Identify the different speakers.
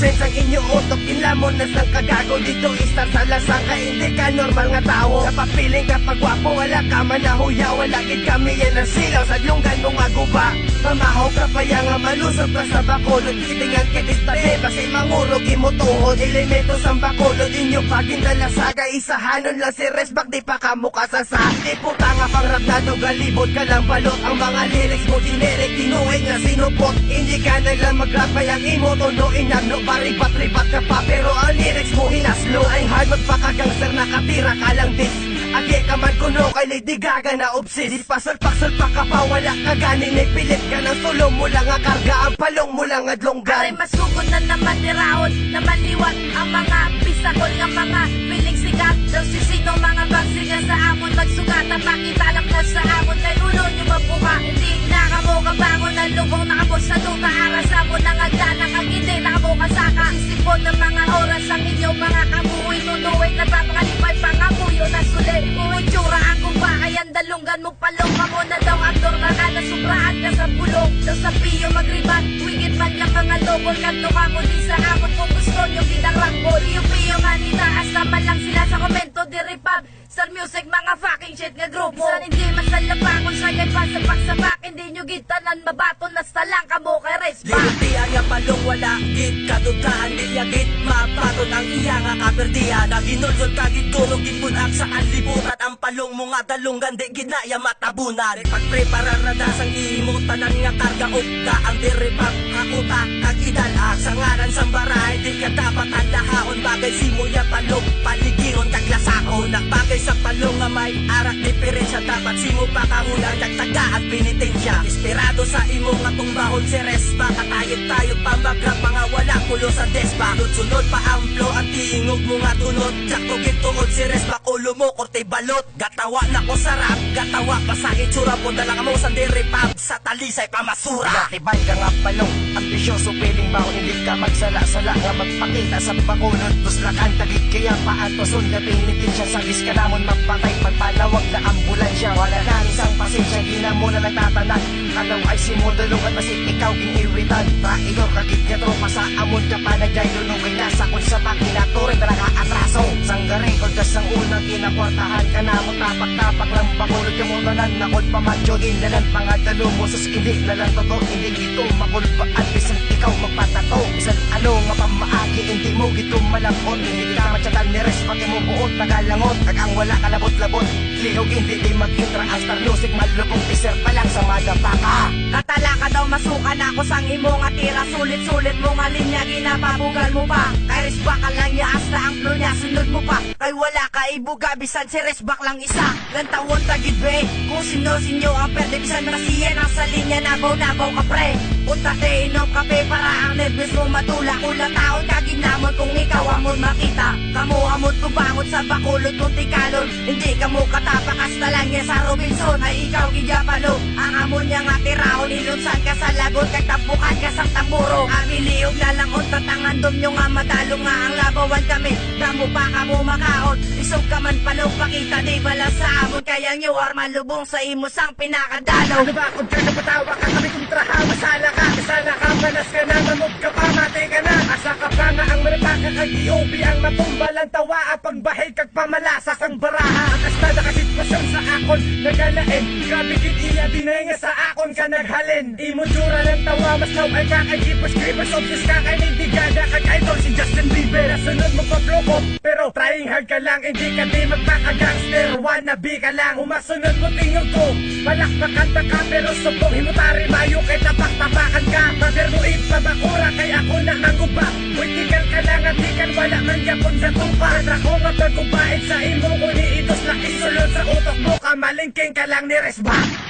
Speaker 1: sense ang inyo utok, kinlamon na sang kagago. Dito istar sa lasang ka, hindi ka normal nga tao. Kapapiling ka pagwapo, wala ka man nahuya. Wala gid kami yan ang silaw sa lunggan mo nga guba. Pamahaw ka pa yan nga malusog ka sa bakulod. Kitingan kitis tabi, basi mangurog imutuhod. Elemento sa bakulod, inyo pagindalasaga. Isahanon lang si Resbak, di pa kamuka sa sa. Di puta nga pangrap na to, galibot ka lang balot. Ang mga lyrics mo generic, tinuwing nga sinupot. Hindi ka naglang mag-rap, kayang imo tono inagno. Paripat-ripat ka pa, pero ang lyrics mo hinaslo. Ay hard magpakagangster, nakatira ka lang dis. Agi ka man kuno kay Lady Gaga na obsis. Di pasulpak-sulpak ka pa, wala ka ganin. Ay pilit ka ng sulong mo lang nga karga. Ang palong mo lang nga dlonggan.
Speaker 2: Aray masugod na naman ni Raon, na maliwat ang mga pisakol nga mga piling sikat. Daw si sino mga bagsiga sa amon magsugat. Ang pakitalak na sa amon kay ulo nyo mabuka. Hindi nakamo kabangon ang lubong nakabos sa duta. Aras mo nang agdanang ang hindi nakamo kasaka. Isipon ng mga oras ang inyong mga kabuhay. Nunuway na papakalipay pangamuyo na sulit. Uwitsura ang kumbakay ang dalunggan mo palong. Kamo na daw ang normal ka na sobrahan ka sa bulong. Daw sa piyo magriban, wigit man yung mga lobol. Kanto ka mo di sa amon kung gusto nyo ginarambol. Piyo nga nitaas naman lang sila sa komento di repab. Star music mga fucking shit nga grupo. San hindi masalapakon sa kay pasapak-sapak. Hindi nyo gitanan mabaton na stalang kamo kay Resbak.
Speaker 3: Liruti ang yapalong wala git kadutaan. Niyagit mapaton ang iya nga kaperdiya. Naginulsol kagitulog gipunak sa anlibutan. Ang palong mo nga dalunggan di ginaya matabunan. Pagprepara radasang imutanan nga karga ukta. Ang diripag kakuta kagidala. Sa ngaran sang baray di ka dapat andahaon. Bagay simo yapalong paligiron kaglasakon. Nakbagay sa palong nga may arak diferensya. Dapat simo pa kahulang nagtaga at pinitensya. Inspirado sa imo nga tumbahon si Resbak. Katayog-tayog pambagrap mga wala kulo sa despa. Sunod pa ang flow at tingog mo nga tunod. Sakto gituod si Resbak ulo mo korte balot. Gatawa na ko sarap, gatawa pa sa itsura po. Dala ka mo sa diripab, sa talisay pamasura.
Speaker 1: Natibay ka nga palong, ambisyoso piling baon. Hindi ka magsala-sala nga magpakita sa bakunod. Tuslakan tagit kaya paantoson na pinitin siya. Sagis ka namon magpatay pagpanawag na ambulansya. Wala nang isang pasensya, gina mo na nagtatanan. Kalaw ay simudulong at masit ikaw iniwitan. Traidor kagit nga tropa sa amon ka pa nagyay lunong. Kay nasa kun sa pakinaturin na nakaatraso. Sanggare kod ka sang unang kinakwartahan ka na mo tapak-tapak lang bakulod ka mo tanan. Nakod pa matyogin na lang pangadalo mo. Sus hindi na lang totoo, hindi ito makulod pa at bisan ikaw magpatato. Bisan ano nga pamaagi, hindi mo gito malakot. Hindi ka matyagan ni Resbak mo buot nagalangot. Kagang wala kalabot-labot, lihog hindi di mag-intra. Ang star music malubong teaser pa lang sa madapaka.
Speaker 2: Katala ka daw masukan ako sang imo nga tira. Sulit-sulit mo nga linya ginapabugal mo pa. Kay Resbak ka lang niya hasta ang flow niya sunod mo pa. Kay wala ka ibuga bisan si Resbak lang isa. Lantawon tagid be kung sino-sinyo ang pwede bisan rasiyan ang sa linya nabaw-nabaw ka pre. Punta te inom kape para ang nervous mo matula. Ulang taon kaginamon kung ikaw amon makita. Kamu amon tubangon sa bakulod kung tikalon. Hindi kamo katapak hasta lang niya sa Robinson. Ay ikaw gijapalo ang amon niya nga tiraon. Ilunsan ka sa lagot kay tabukan ka sa tamburo. Amiliog na lang on tatangan dom nyo nga madalo nga ang labawan kami. Damo pa kamo makaon. Isog ka man palong pakita di bala sa amon. Kaya nyo arman lubong sa imo sang pinakadalo.
Speaker 1: Nabakod ka na patawa ka kami kontraha. Masala ka, kasala ka, manas ka na. Mamog ka pa, mati ka na. Asa ka pa nga ang maripaka kag i-OB ang matumbalang tawa. At pagbahil kag pamalasa sang baraha. Hasta nakasitwasyon sa akon nagalain. Grabe gid iya dinay nga sa akon ka naghalin. Imo jura lang tawa, mas law ay kakagipos creepers. Obses ka kay Lady Gaga kag idol si Justin Bieber. Nasunod mo pa flow ko, pero trying hard ka lang. Hindi ka di magpaka-gangster, wannabe ka lang. Umasunod mo tingog ko, palakpakan ta ka. Pero subong himutari mayo kay tapak-tapakan ka. Maber mo ipabakura kay ako na ang uba. Witikan ka lang at ikan wala man yapon sa tupa. Ako nga pagkubait sa imo uni idos na isulod sa utok mo. Kamalingking ka lang ni Resbak.